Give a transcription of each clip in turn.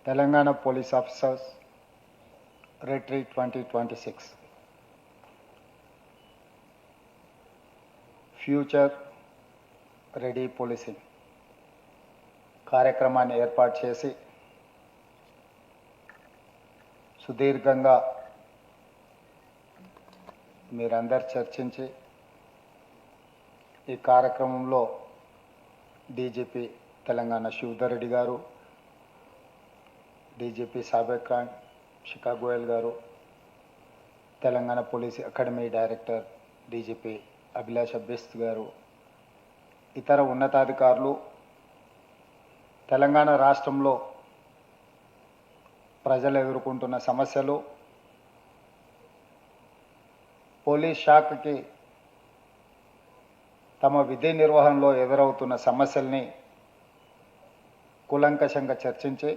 Telangana Police Officers Retreat 2026 future ready policing కార్యక్రమాన్ని ఏర్పాటు చేసి సుదీర్ఘంగా మీరందరూ చర్చించి ఈ కార్యక్రమంలో DGP Telangana Shivadhar Reddy garu, DGP Sabir Khan, Shikha Goyal garu, Telangana police academy director DGP Abhilash అబ్బేస్త్ గారు, ఇతర ఉన్నతాధికారులు తెలంగాణ రాష్ట్రంలో ప్రజలు ఎదుర్కొంటున్న సమస్యలు, పోలీస్ శాఖకి తమ విధి నిర్వహణలో ఎదురవుతున్న సమస్యల్ని కూలంకషంగా చర్చించి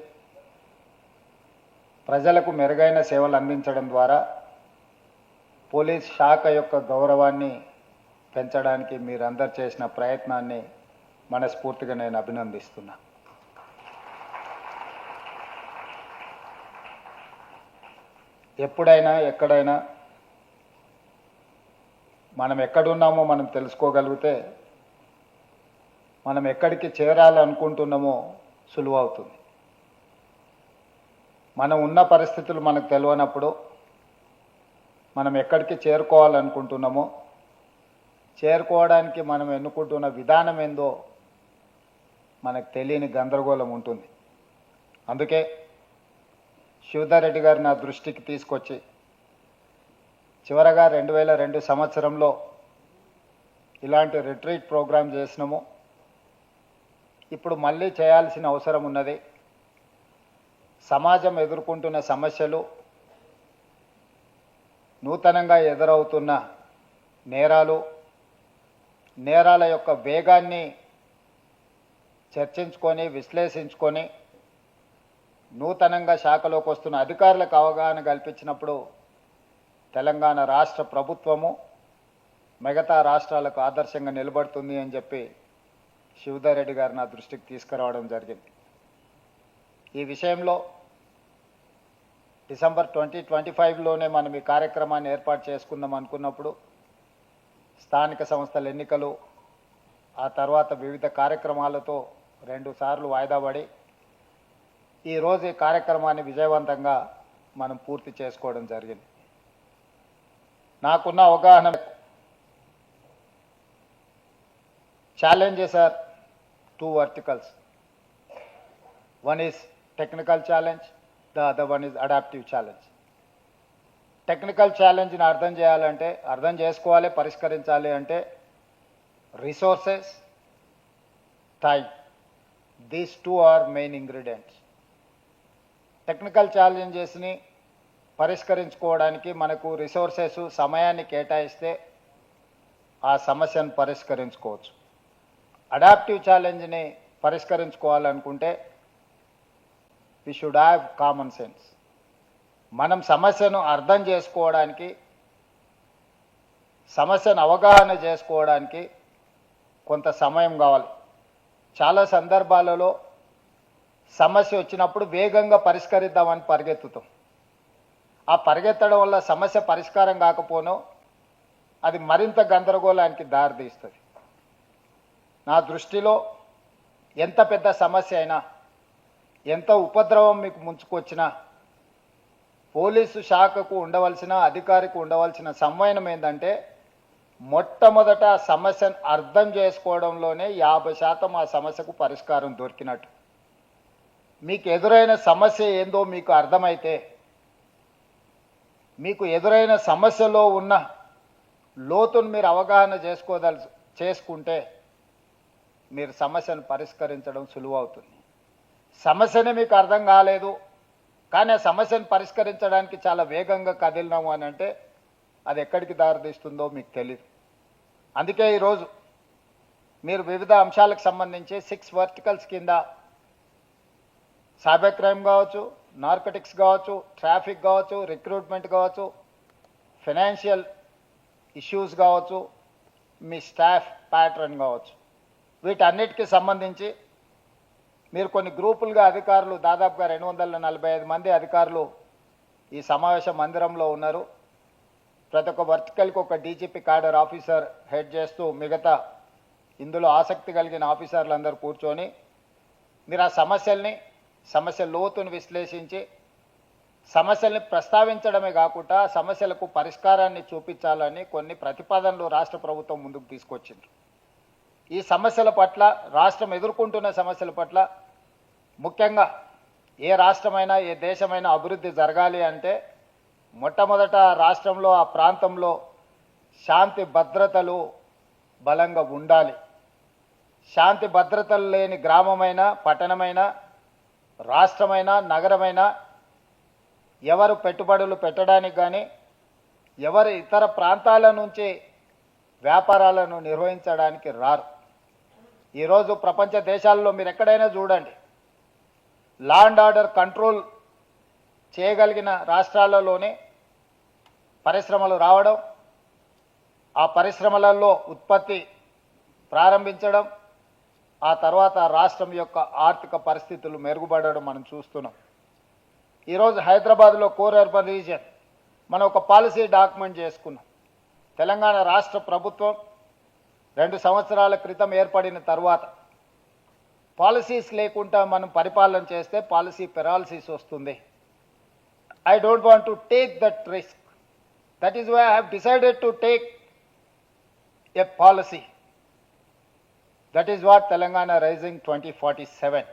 ప్రజలకు మెరుగైన సేవలు అందించడం ద్వారా పోలీస్ శాఖ యొక్క గౌరవాన్ని పెంచడానికి మీరందరూ చేసిన ప్రయత్నాన్ని మనస్ఫూర్తిగా నేను అభినందిస్తున్నా. ఎప్పుడైనా ఎక్కడైనా మనం ఎక్కడున్నామో మనం తెలుసుకోగలిగితే మనం ఎక్కడికి చేరాలనుకుంటున్నామో సులువు అవుతుంది. మనం ఉన్న పరిస్థితులు మనకు తెలియనప్పుడు మనం ఎక్కడికి చేరుకోవాలనుకుంటున్నామో చేరుకోవడానికి మనం ఎన్నుకుంటున్న విధానం ఏందో మనకు తెలియని గందరగోళం ఉంటుంది. అందుకే శివధర్ రెడ్డి గారు నా దృష్టికి తీసుకొచ్చి చివరగా 2002 సంవత్సరంలో ఇలాంటి రిట్రీట్ ప్రోగ్రాం చేసినాము. ఇప్పుడు మళ్ళీ చేయాల్సిన అవసరం ఉన్నది. సమాజం ఎదుర్కొంటున్న సమస్యలు, నూతనంగా ఎదురవుతున్న నేరాల యొక్క వేగాన్ని చర్చించుకొని విశ్లేషించుకొని నూతనంగా శాఖలోకి వస్తున్న అధికారులకు అవగాహన కల్పించినప్పుడు తెలంగాణ రాష్ట్ర ప్రభుత్వము మిగతా రాష్ట్రాలకు ఆదర్శంగా నిలబడుతుంది అని చెప్పి శివధర్ రెడ్డి గారు నా దృష్టికి తీసుకురావడం జరిగింది. ఈ విషయంలో డిసెంబర్ 2025లోనే మనం ఈ కార్యక్రమాన్ని ఏర్పాటు చేసుకుందాం అనుకున్నప్పుడు స్థానిక సంస్థల ఎన్నికలు, ఆ తర్వాత వివిధ కార్యక్రమాలతో 2 సార్లు వాయిదా పడి ఈరోజు ఈ కార్యక్రమాన్ని విజయవంతంగా మనం పూర్తి చేసుకోవడం జరిగింది. నాకున్న అవగాహన challenges are 2 verticals. One is technical challenge, the other one is adaptive challenge. Technical ఛాలెంజ్ని అర్థం చేసుకోవాలి, పరిష్కరించాలి అంటే resources, time, these 2 are main ingredients. Technical ఛాలెంజెస్ని పరిష్కరించుకోవడానికి మనకు రిసోర్సెస్, సమయాన్ని కేటాయిస్తే ఆ సమస్యను పరిష్కరించుకోవచ్చు. అడాప్టివ్ ఛాలెంజ్ని పరిష్కరించుకోవాలనుకుంటే we should have common sense. మనం సమస్యను అర్థం చేసుకోవడానికి, సమస్యను అవగాహన చేసుకోవడానికి కొంత సమయం కావాలి. చాలా సందర్భాలలో సమస్య వచ్చినప్పుడు వేగంగా పరిష్కరిద్దామని పరిగెత్తుతాం. ఆ పరిగెత్తడం వల్ల సమస్య పరిష్కారం కాకపోనో అది మరింత గందరగోళానికి దారితీస్తుంది. నా దృష్టిలో ఎంత పెద్ద సమస్య అయినా, ఎంత ఉపద్రవం మీకు ముంచుకొచ్చినా పోలీసు శాఖకు ఉండవలసిన, అధికారికి ఉండవలసిన సంవయనం ఏంటంటే మొట్టమొదట ఆ సమస్యను అర్థం చేసుకోవడంలోనే 50% ఆ సమస్యకు పరిష్కారం దొరికినట్టు. మీకు ఎదురైన సమస్య ఏందో మీకు అర్థమైతే, మీకు ఎదురైన సమస్యలో ఉన్న లోతును మీరు అవగాహన చేసుకుంటే మీరు సమస్యను పరిష్కరించడం సులువు అవుతుంది. సమస్యనే మీకు అర్థం కాలేదు కానీ ఆ సమస్యను పరిష్కరించడానికి చాలా వేగంగా కదిలినాము అని అంటే అది ఎక్కడికి దారితీస్తుందో మీకు తెలియదు. అందుకే ఈరోజు మీరు వివిధ అంశాలకు సంబంధించి 6 వర్టికల్స్ కింద సైబర్ క్రైమ్ కావచ్చు, నార్కోటిక్స్ కావచ్చు, ట్రాఫిక్ కావచ్చు, రిక్రూట్మెంట్ కావచ్చు, ఫైనాన్షియల్ ఇష్యూస్ కావచ్చు, మీ స్టాఫ్ ప్యాటర్న్ కావచ్చు, వీటన్నిటికీ సంబంధించి మీరు కొన్ని గ్రూపులుగా అధికారులు దాదాపుగా 245 మంది అధికారులు ఈ సమావేశ మందిరంలో ఉన్నారు. ప్రతి ఒక్క వర్టికల్కి ఒక డీజీపీ క్యాడర్ ఆఫీసర్ హెడ్ చేస్తూ మిగతా ఇందులో ఆసక్తి కలిగిన ఆఫీసర్లు అందరూ కూర్చొని మీరు ఆ సమస్య లోతును విశ్లేషించి సమస్యల్ని ప్రస్తావించడమే కాకుండా సమస్యలకు పరిష్కారాన్ని చూపించాలని కొన్ని ప్రతిపాదనలు రాష్ట్ర ప్రభుత్వం ముందుకు తీసుకొచ్చింది. ఈ సమస్యల పట్ల రాష్ట్రం ఎదుర్కొంటున్న సమస్యల పట్ల ముఖ్యంగా ఏ రాష్ట్రమైనా ఏ దేశమైనా అభివృద్ధి జరగాలి అంటే మొట్టమొదట రాష్ట్రంలో ఆ ప్రాంతంలో శాంతి భద్రతలు బలంగా ఉండాలి. శాంతి భద్రతలు లేని గ్రామమైనా పట్టణమైనా రాష్ట్రమైనా నగరమైనా ఎవరు పెట్టుబడులు పెట్టడానికి కానీ ఎవరు ఇతర ప్రాంతాల నుంచి వ్యాపారాలను నిర్వహించడానికి రారు. ఈరోజు ప్రపంచ దేశాల్లో మీరు ఎక్కడైనా చూడండి, లా అండ్ ఆర్డర్ కంట్రోల్ చేయగలిగిన రాష్ట్రాలలోనే పరిశ్రమలు రావడం, ఆ పరిశ్రమలలో ఉత్పత్తి ప్రారంభించడం, ఆ తర్వాత రాష్ట్రం యొక్క ఆర్థిక పరిస్థితులు మెరుగుపడడం మనం చూస్తున్నాం. ఈరోజు హైదరాబాద్లో కోర్ అర్బన్ రీజియన్ మనం ఒక పాలసీ డాక్యుమెంట్ చేసుకున్నాం. తెలంగాణ రాష్ట్ర ప్రభుత్వం 2 సంవత్సరాల క్రితం ఏర్పడిన తర్వాత పాలసీస్ లేకుండా మనం పరిపాలన చేస్తే పాలసీ పెరాలసిస్ వస్తుంది. I don't want to take that risk. That is why I have decided to take a policy. That is what Telangana Rising 2047.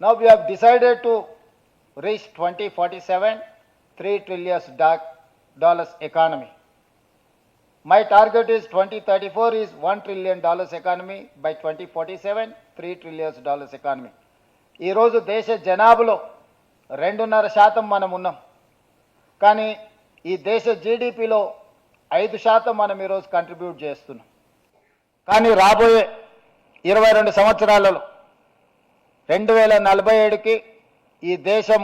Now we have decided to reach 2047, $3 trillion economy. My target is 2034 is $1 trillion economy. By 2047, $3 trillion economy. ఈ రోజు దేశ జనాభాలో 2.5% మనం ఉన్నాం. కానీ ఈ దేశ జీడిపిలో 5% మనం ఈరోజు కంట్రిబ్యూట్ చేస్తున్నాం. కానీ రాబోయే 22 సంవత్సరాలలో 2047కి ఈ దేశం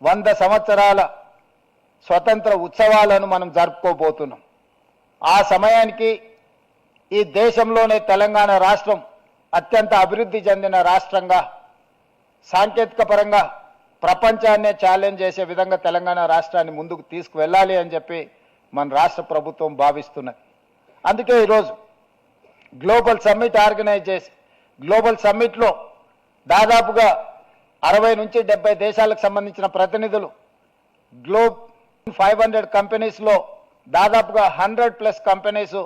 100 సంవత్సరాల స్వతంత్ర ఉత్సవాలను మనం జరుపుకోబోతున్నాం. ఆ సమయానికి ఈ దేశంలోనే తెలంగాణ రాష్ట్రం అత్యంత అభివృద్ధి చెందిన రాష్ట్రంగా, సాంకేతిక పరంగా ప్రపంచాన్నే ఛాలెంజ్ చేసే విధంగా తెలంగాణ రాష్ట్రాన్ని ముందుకు తీసుకువెళ్ళాలి అని చెప్పి మన రాష్ట్ర ప్రభుత్వం భావిస్తున్నది. అందుకే ఈరోజు గ్లోబల్ సమ్మిట్ ఆర్గనైజ్ చేసి, గ్లోబల్ సమ్మిట్లో దాదాపుగా 60 నుంచి 70 దేశాలకు సంబంధించిన ప్రతినిధులు, గ్లోబ్ 500 కంపెనీస్లో దాదాపుగా 100+ కంపెనీస్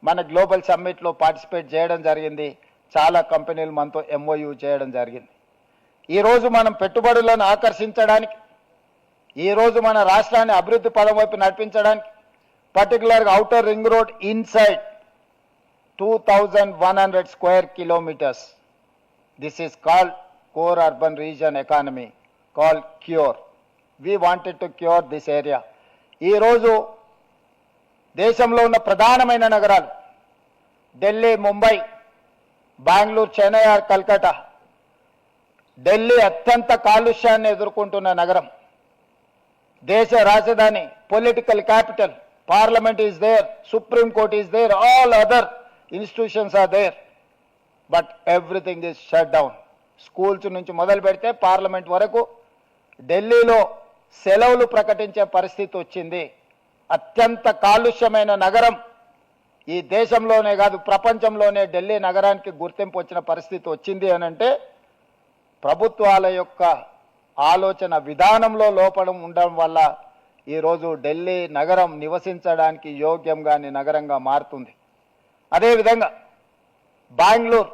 మన గ్లోబల్ సమ్మిట్లో పార్టిసిపేట్ చేయడం జరిగింది. చాలా కంపెనీలు మనతో MOU చేయడం జరిగింది. ఈరోజు మనం పెట్టుబడులను ఆకర్షించడానికి, ఈరోజు మన రాష్ట్రాన్ని అభివృద్ధి పదం వైపు నడిపించడానికి, పర్టికులర్గా outer ring road inside 2100 square kilometres, this is called core urban region economy called cure. We wanted to cure this area. ఈరోజు దేశంలో ఉన్న ప్రధానమైన నగరాలు ఢిల్లీ, ముంబై, బెంగళూరు, చెన్నై ఆర్ కల్కటా. ఢిల్లీ అత్యంత కాలుష్యాన్ని ఎదుర్కొంటున్న నగరం, దేశ రాజధాని, political capital, parliament is there, supreme court is there, all other institutions are there, but everything is shut down. Schools నుంచి మొదలు పెడితే పార్లమెంట్ వరకు ఢిల్లీలో సెలవులు ప్రకటించే పరిస్థితి వచ్చింది. అత్యంత కాలుష్యమైన నగరం ఈ దేశంలోనే కాదు ప్రపంచంలోనే ఢిల్లీ నగరానికి గుర్తింపు వచ్చిన పరిస్థితి వచ్చింది అని అంటే ప్రభుత్వాల యొక్క ఆలోచన విధానంలో లోపం ఉండడం వల్ల ఈరోజు ఢిల్లీ నగరం నివసించడానికి యోగ్యం కాని నగరంగా మారుతుంది. అదేవిధంగా బెంగళూరు,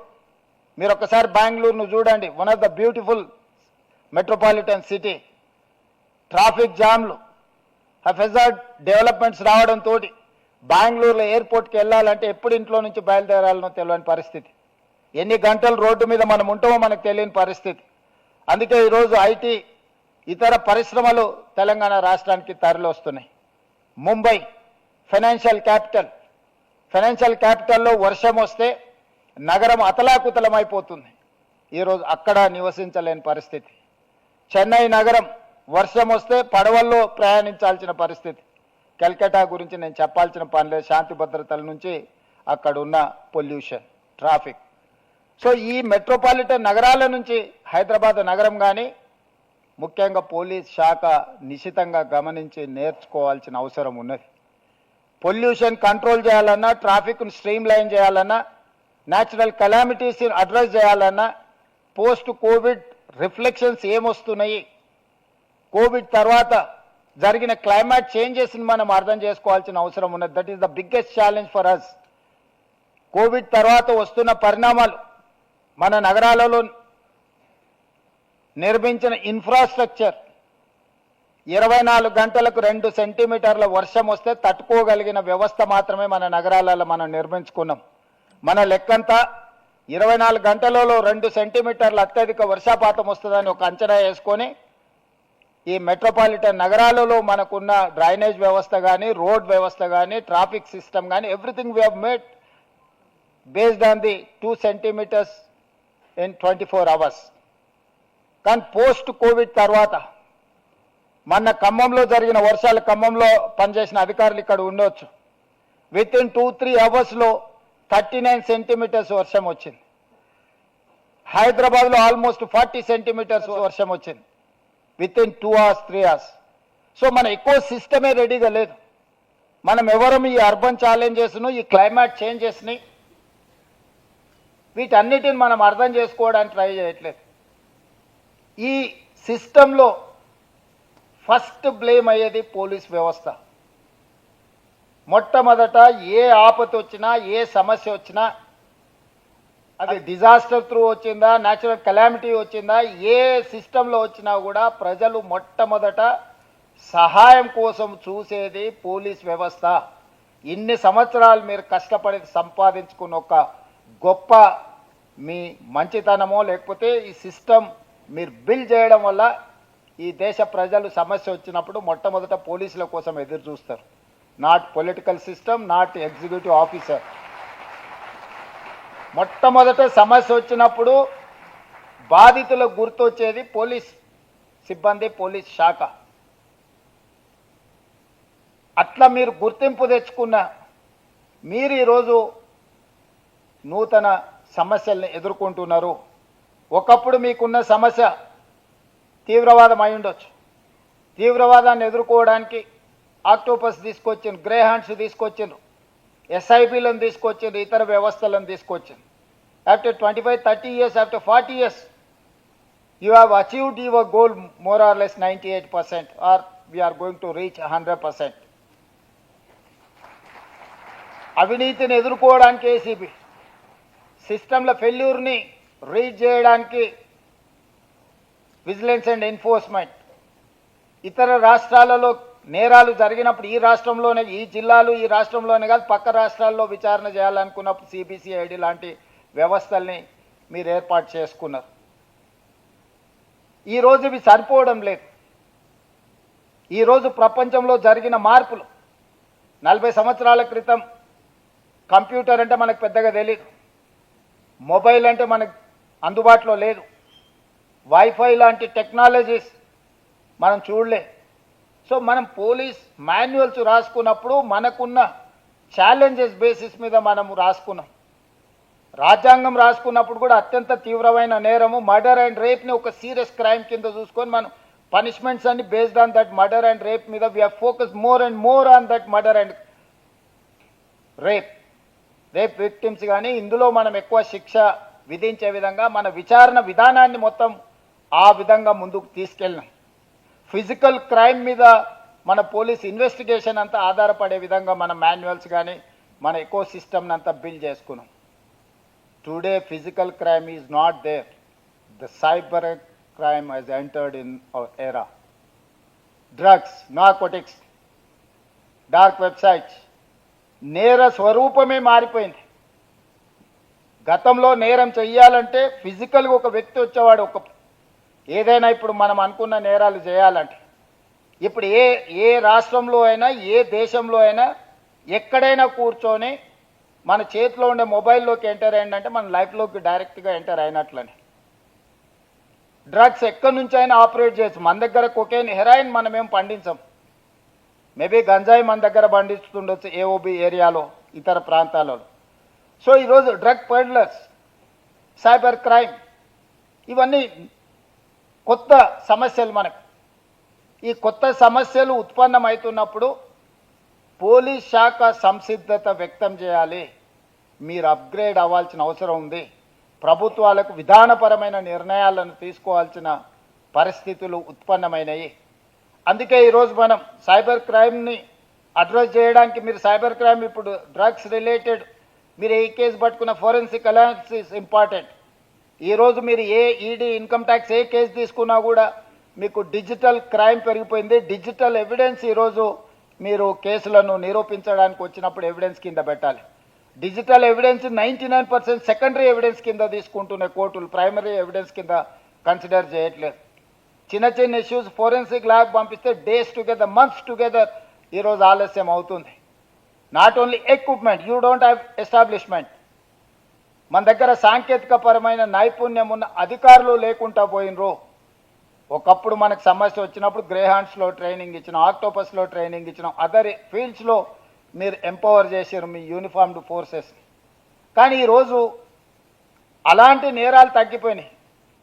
మీరు ఒకసారి బెంగళూరును చూడండి, one of the beautiful metropolitan city. Traffic జామ్లు, హెజార్డ్ డెవలప్మెంట్స్ రావడంతో బెంగళూరులో ఎయిర్పోర్ట్కి వెళ్ళాలంటే ఎప్పుడు ఇంట్లో నుంచి బయలుదేరాలనో తెలియని పరిస్థితి, ఎన్ని గంటలు రోడ్డు మీద మనం ఉంటామో మనకు తెలియని పరిస్థితి. అందుకే ఈరోజు ఐటీ ఇతర పరిశ్రమలు తెలంగాణ రాష్ట్రానికి తరలి వస్తున్నాయి. ముంబై ఫైనాన్షియల్ క్యాపిటల్లో వర్షం వస్తే నగరం అతలాకుతలమైపోతుంది. ఈరోజు అక్కడ నివసించలేని పరిస్థితి. చెన్నై నగరం వర్షం వస్తే పడవల్లో ప్రయాణించాల్సిన పరిస్థితి. కల్కటా గురించి నేను చెప్పాల్సిన పని లేదు, శాంతి భద్రతల నుంచి అక్కడ ఉన్న పొల్యూషన్, ట్రాఫిక్. సో ఈ మెట్రోపాలిటన్ నగరాల నుంచి హైదరాబాద్ నగరం కానీ ముఖ్యంగా పోలీస్ శాఖ నిశితంగా గమనించి నేర్చుకోవాల్సిన అవసరం ఉన్నది. పొల్యూషన్ కంట్రోల్ చేయాలన్నా, ట్రాఫిక్ను స్ట్రీమ్ లైన్ చేయాలన్నా, న్యాచురల్ కెలామిటీస్ అడ్రస్ చేయాలన్నా, పోస్ట్ కోవిడ్ రిఫ్లెక్షన్స్ ఏమొస్తున్నాయి, కోవిడ్ తర్వాత జరిగిన క్లైమేట్ చేంజెస్ని మనం అర్థం చేసుకోవాల్సిన అవసరం ఉన్నది. That is the biggest challenge for us. Covid తర్వాత వస్తున్న పరిణామాలు, మన నగరాలలో నిర్మించిన ఇన్ఫ్రాస్ట్రక్చర్, 24 గంటలకు 2 సెంటీమీటర్ల వర్షం వస్తే తట్టుకోగలిగిన వ్యవస్థ మాత్రమే మన నగరాలలో మనం నిర్మించుకున్నాం. మన లెక్కంతా 24 గంటలలో 2 సెంటీమీటర్ల అత్యధిక వర్షపాతం వస్తుందని ఒక అంచనా వేసుకొని ఈ మెట్రోపాలిటన్ నగరాలలో మనకున్న డ్రైనేజ్ వ్యవస్థ కానీ, రోడ్ వ్యవస్థ కానీ, ట్రాఫిక్ సిస్టమ్ కానీ, everything we have made based on the 2 centimetres in 24 hours. కానీ పోస్ట్ కోవిడ్ తర్వాత మొన్న ఖమ్మంలో జరిగిన వర్షాలు, ఖమ్మంలో పనిచేసిన అధికారులు ఇక్కడ ఉండొచ్చు, విత్ ఇన్ 2-3 అవర్స్లో 39 సెంటీమీటర్స్ వర్షం వచ్చింది. హైదరాబాద్లో ఆల్మోస్ట్ 40 సెంటీమీటర్స్ వర్షం వచ్చింది with in 2 hours 3 hours. So మన ఎకో సిస్టమే రెడీగా లేదు. మనం ఎవరం ఈ అర్బన్ ఛాలెంజెస్ను, ఈ క్లైమేట్ చేంజెస్ని, వీటన్నిటిని మనం అర్థం చేసుకోవడానికి ట్రై చేయట్లేదు. ఈ సిస్టంలో ఫస్ట్ బ్లేమ్ అయ్యేది పోలీస్ వ్యవస్థ. మొట్టమొదట ఏ ఆపద వచ్చినా, ఏ సమస్య వచ్చినా, అది డిజాస్టర్ త్రూ వచ్చిందా, న్యాచురల్ కెలామిటీ వచ్చిందా, ఏ సిస్టంలో వచ్చినా కూడా ప్రజలు మొట్టమొదట సహాయం కోసం చూసేది పోలీస్ వ్యవస్థ. ఇన్ని సంవత్సరాలు మీరు కష్టపడి సంపాదించుకున్న ఒక గొప్ప మీ మంచితనమో లేకపోతే ఈ సిస్టమ్ మీరు బిల్డ్ చేయడం వల్ల ఈ దేశ ప్రజలు సమస్య వచ్చినప్పుడు మొట్టమొదట పోలీసుల కోసం ఎదురు చూస్తారు. Not political system, not executive officer. మొట్టమొదట సమస్య వచ్చినప్పుడు బాధితులకు గుర్తొచ్చేది పోలీస్ సిబ్బంది, పోలీస్ శాఖ. అట్లా మీరు గుర్తింపు తెచ్చుకున్న మీరు ఈరోజు నూతన సమస్యల్ని ఎదుర్కొంటున్నారు. ఒకప్పుడు మీకున్న సమస్య తీవ్రవాదం అయి ఉండొచ్చు. తీవ్రవాదాన్ని ఎదుర్కోవడానికి ఆక్టోపస్ తీసుకొచ్చిండ్రు, గ్రే హ్యాండ్స్ తీసుకొచ్చిండ్రు, ఎస్ఐబీలను తీసుకొచ్చిండ్రు, ఇతర వ్యవస్థలను తీసుకొచ్చిండ్రు. After 25-30 years, after 40 years, you have achieved your goal more or less 98%, or we are going to reach 100%. అవినీతిని ఎదుర్కోవడానికి ఏసీబీ, సిస్టంల ఫెయిల్యూర్ని రీచ్ చేయడానికి విజిలెన్స్ అండ్ ఎన్ఫోర్స్మెంట్, ఇతర రాష్ట్రాలలో నేరాలు జరిగినప్పుడు ఈ రాష్ట్రంలోనే, ఈ జిల్లాలు ఈ రాష్ట్రంలోనే కాదు పక్క రాష్ట్రాల్లో విచారణ చేయాలనుకున్నప్పుడు సిబిసిఐడి లాంటి వ్యవస్థల్ని మీరు ఏర్పాటు చేసుకున్నారు. ఈరోజు ఇవి సరిపోవడం లేదు. ఈరోజు ప్రపంచంలో జరిగిన మార్పులు, 40 సంవత్సరాల క్రితం కంప్యూటర్ అంటే మనకు పెద్దగా తెలియదు, మొబైల్ అంటే మనకు అందుబాటులో లేదు, వైఫై లాంటి టెక్నాలజీస్ మనం చూడలే. సో మనం పోలీస్ మాన్యువల్స్ రాసుకున్నప్పుడు మనకున్న ఛాలెంజెస్ బేసిస్ మీద మనం రాసుకున్నాం. రాజ్యాంగం రాసుకున్నప్పుడు కూడా అత్యంత తీవ్రమైన నేరము మర్డర్ అండ్ రేప్ని ఒక సీరియస్ క్రైమ్ కింద చూసుకొని మనం పనిష్మెంట్స్ అన్ని based on that murder and rape మీద we have focus more and more on that murder and rape victims. కానీ ఇందులో మనం ఎక్కువ శిక్ష విధించే విధంగా మన విచారణ విధానాన్ని మొత్తం ఆ విధంగా ముందుకు తీసుకెళ్ళినాం. ఫిజికల్ క్రైమ్ మీద మన పోలీస్ ఇన్వెస్టిగేషన్ అంతా ఆధారపడే విధంగా మన మాన్యువల్స్ కానీ మన ఎకో సిస్టమ్ని అంతా బిల్డ్ చేసుకున్నాం. Today physical crime is not there. The cyber crime has entered in our era. Drugs, narcotics, dark websites, నేర స్వరూపమే మారిపోయింది. గతంలో నేరం చెయ్యాలంటే ఫిజికల్గా ఒక వ్యక్తి వచ్చేవాడు, ఒక ఏదైనా ఇప్పుడు మనం అనుకున్న నేరాలు చేయాలంటే ఇప్పుడు ఏ రాష్ట్రంలో అయినా ఏ దేశంలో అయినా ఎక్కడైనా కూర్చొని మన చేతిలో ఉండే మొబైల్లోకి ఎంటర్ అయ్యిందంటే మన లైఫ్లోకి డైరెక్ట్గా ఎంటర్ అయినట్లని. డ్రగ్స్ ఎక్కడి నుంచి అయినా ఆపరేట్ చేయొచ్చు. మన దగ్గర కొకైన్, హెరాయిన్ మనం ఏం పండించాం, మేబీ గంజాయి మన దగ్గర పండిస్తుండొచ్చు ఏఓబి ఏరియాలో, ఇతర ప్రాంతాలలో. సో ఈరోజు డ్రగ్ పెడ్లర్స్ సైబర్ క్రైమ్, ఇవన్నీ కొత్త సమస్యలు మనకు. ఈ కొత్త సమస్యలు ఉత్పన్నమవుతున్నప్పుడు పోలీస్ శాఖ సంసిద్ధత వ్యక్తం చేయాలి. మీరు అప్గ్రేడ్ అవ్వాల్సిన అవసరం ఉంది. ప్రభుత్వాలకు విధానపరమైన నిర్ణయాలను తీసుకోవాల్సిన పరిస్థితులు ఉత్పన్నమైనవి. అందుకే ఈరోజు మనం సైబర్ క్రైమ్ని అడ్రస్ చేయడానికి, మీరు సైబర్ క్రైమ్ ఇప్పుడు డ్రగ్స్ రిలేటెడ్ మీరు ఏ కేసు పట్టుకున్న ఫోరెన్సిక్ అనాలిసిస్ ఇంపార్టెంట్. ఈరోజు మీరు ఏ ఈడీ, ఇన్కమ్ ట్యాక్స్ ఏ కేసు తీసుకున్నా కూడా మీకు డిజిటల్ క్రైమ్ పెరిగిపోయింది. డిజిటల్ ఎవిడెన్స్ ఈరోజు మీరు కేసులను నిరూపించడానికి వచ్చినప్పుడు ఎవిడెన్స్ కింద పెట్టాలి. డిజిటల్ ఎవిడెన్స్ 99% సెకండరీ ఎవిడెన్స్ కింద తీసుకుంటున్నాయి కోర్టులు, ప్రైమరీ ఎవిడెన్స్ కింద కన్సిడర్ చేయట్లేదు. చిన్న చిన్న ఇష్యూస్ ఫోరెన్సిక్ ల్యాబ్ పంపిస్తే డేస్ టుగెదర్, మంత్స్ టుగెదర్ ఈరోజు ఆలస్యం అవుతుంది. Not only equipment, you don't have establishment. మన దగ్గర సాంకేతిక పరమైన నైపుణ్యం ఉన్న అధికారులు లేకుండా పోయినరు. ఒకప్పుడు మనకు సమస్య వచ్చినప్పుడు గ్రేహాండ్స్లో ట్రైనింగ్ ఇచ్చినాం, ఆక్టోపస్లో ట్రైనింగ్ ఇచ్చినాం, అదర్ ఫీల్డ్స్లో మీరు ఎంపవర్ చేశారు మీ యూనిఫామ్డ్ ఫోర్సెస్. కానీ ఈరోజు అలాంటి నేరాలు తగ్గిపోయినాయి.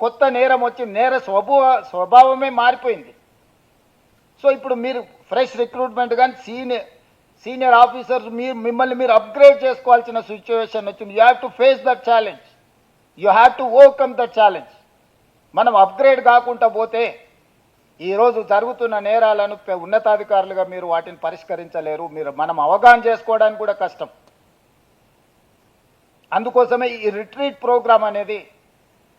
కొత్త నేరం వచ్చి నేర స్వభావమే మారిపోయింది. సో ఇప్పుడు మీరు ఫ్రెష్ రిక్రూట్మెంట్ కానీ సీనియర్ ఆఫీసర్స్ మిమ్మల్ని మీరు అప్గ్రేడ్ చేసుకోవాల్సిన సిచ్యువేషన్ వచ్చింది. You have to face that challenge, you have to overcome that challenge. మనం అప్గ్రేడ్ కాకుండా పోతే ఈరోజు జరుగుతున్న నేరాలను ఉన్నతాధికారులుగా మీరు వాటిని పరిష్కరించలేరు. మనం అవగాహన చేసుకోవడానికి కూడా కష్టం. అందుకోసమే ఈ రిట్రీట్ ప్రోగ్రామ్ అనేది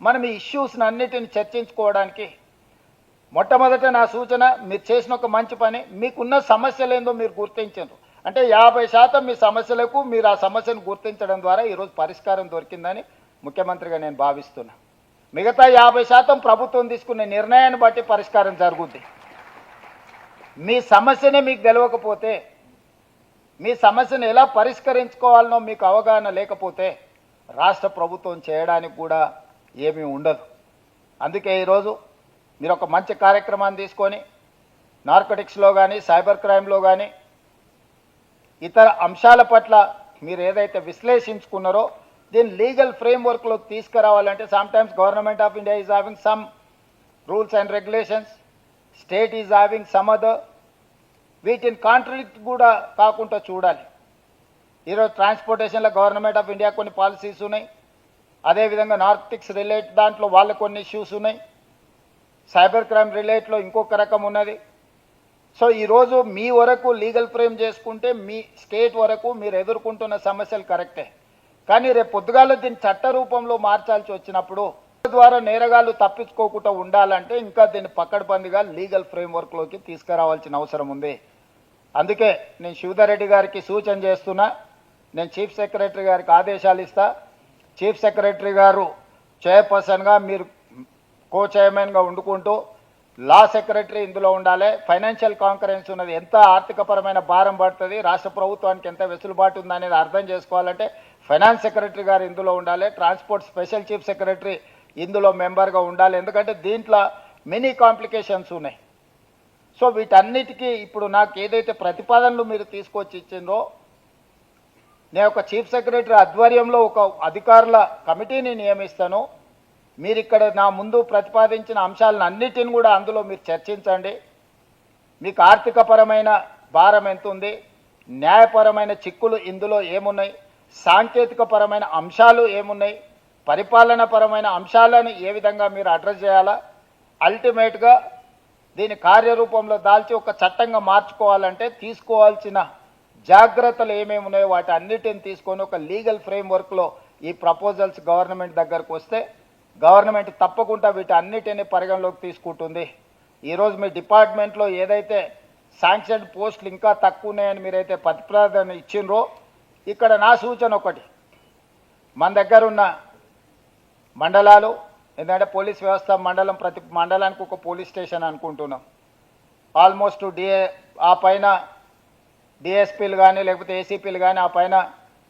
మనం ఈ ఇష్యూస్ని అన్నిటిని చర్చించుకోవడానికి మొట్టమొదట నా సూచన, మీరు చేసిన ఒక మంచి పని, మీకున్న సమస్యలు ఏందో మీరు గుర్తించారు. అంటే 50% మీ సమస్యలకు మీరు ఆ సమస్యను గుర్తించడం ద్వారా ఈరోజు పరిష్కారం దొరికిందని ముఖ్యమంత్రిగా నేను భావిస్తున్నా. మిగతా 50% ప్రభుత్వం తీసుకునే నిర్ణయాన్ని బట్టి పరిష్కారం జరుగుద్ది. మీ సమస్యనే మీకు తెలియకపోతే, మీ సమస్యను ఎలా పరిష్కరించుకోవాలనో మీకు అవగాహన లేకపోతే రాష్ట్ర ప్రభుత్వం చేయడానికి కూడా ఏమీ ఉండదు. అందుకే ఈరోజు మీరు ఒక మంచి కార్యక్రమాన్ని తీసుకొని నార్కోటిక్స్లో కానీ సైబర్ క్రైమ్లో కానీ ఇతర అంశాల పట్ల మీరు ఏదైతే విశ్లేషించుకున్నారో దీన్ని లీగల్ ఫ్రేమ్వర్క్లో తీసుకురావాలంటే sometimes government of India is having some rules and regulations, state is having some other. వీటిని కాంట్రాడిక్ట్ కూడా కాకుండా చూడాలి. ఈరోజు ట్రాన్స్పోర్టేషన్లో గవర్నమెంట్ ఆఫ్ ఇండియా కొన్ని పాలసీస్ ఉన్నాయి, అదేవిధంగా నార్కోటిక్స్ రిలేట్ దాంట్లో వాళ్ళ కొన్ని ఇష్యూస్ ఉన్నాయి, సైబర్ క్రైమ్ రిలేట్లో ఇంకొక రకం ఉన్నది. సో ఈరోజు మీ వరకు లీగల్ ఫ్రేమ్ చేసుకుంటే మీ స్టేట్ వరకు మీరు ఎదుర్కొంటున్న సమస్యలు కరెక్టే. కానీ రేపు పొద్దుగాల దీన్ని చట్ట రూపంలో మార్చాల్సి వచ్చినప్పుడు ద్వారా నేరగాళ్ళు తప్పించుకోకుండా ఉండాలంటే ఇంకా దీన్ని పక్కడబందిగా లీగల్ ఫ్రేమ్వర్క్లోకి తీసుకురావాల్సిన అవసరం ఉంది. అందుకే నేను శివధర్ రెడ్డి గారికి సూచన చేస్తున్నా, నేను చీఫ్ సెక్రటరీ గారికి ఆదేశాలు ఇస్తా. చీఫ్ సెక్రటరీ గారు చైర్పర్సన్గా, మీరు కో చైర్మన్గా వండుకుంటూ లా సెక్రటరీ ఇందులో ఉండాలి. ఫైనాన్షియల్ కాంకరెన్స్ ఉన్నది, ఎంత ఆర్థికపరమైన భారం పడుతుంది, రాష్ట్ర ప్రభుత్వానికి ఎంత వెసులుబాటు ఉందనేది అర్థం చేసుకోవాలంటే ఫైనాన్స్ సెక్రటరీ గారు ఇందులో ఉండాలి. ట్రాన్స్పోర్ట్ స్పెషల్ చీఫ్ సెక్రటరీ ఇందులో మెంబర్గా ఉండాలి. ఎందుకంటే దీంట్లో మెనీ కాంప్లికేషన్స్ ఉన్నాయి. సో వీటన్నిటికీ ఇప్పుడు నాకు ఏదైతే ప్రతిపాదనలు మీరు తీసుకొచ్చి ఇచ్చిందో, నేను ఒక చీఫ్ సెక్రటరీ ఆధ్వర్యంలో ఒక అధికారుల కమిటీని నియమిస్తాను. మీరు ఇక్కడ నా ముందు ప్రతిపాదించిన అంశాలను అన్నిటిని కూడా అందులో మీరు చర్చించండి. మీకు ఆర్థికపరమైన భారం ఎంత ఉంది, న్యాయపరమైన చిక్కులు ఇందులో ఏమున్నాయి, సాంకేతికపరమైన అంశాలు ఏమున్నాయి, పరిపాలనపరమైన అంశాలను ఏ విధంగా మీరు అడ్రస్ చేయాలా, అల్టిమేట్గా దీని కార్యరూపంలో దాల్చి ఒక చట్టంగా మార్చుకోవాలంటే తీసుకోవాల్సిన జాగ్రత్తలు ఏమేమి ఉన్నాయో వాటి అన్నిటిని తీసుకొని ఒక లీగల్ ఫ్రేమ్వర్క్లో ఈ ప్రపోజల్స్ గవర్నమెంట్ దగ్గరకు వస్తే గవర్నమెంట్ తప్పకుండా వీటి అన్నిటిని పరిగణలోకి తీసుకుంటుంది. ఈరోజు మీ డిపార్ట్మెంట్లో ఏదైతే శాంక్షన్ పోస్టులు ఇంకా తక్కువ ఉన్నాయని మీరైతే ప్రతిపాదన ఇచ్చిండ్రో, ఇక్కడ నా సూచన ఒకటి, మన దగ్గర ఉన్న మండలాలు, ఎందుకంటే పోలీస్ వ్యవస్థ మండలం, ప్రతి మండలానికి ఒక పోలీస్ స్టేషన్ అనుకుంటున్నాం. ఆల్మోస్ట్ ఆ పైన డిఎస్పీలు కానీ లేకపోతే ఏసీపీలు కానీ, ఆ పైన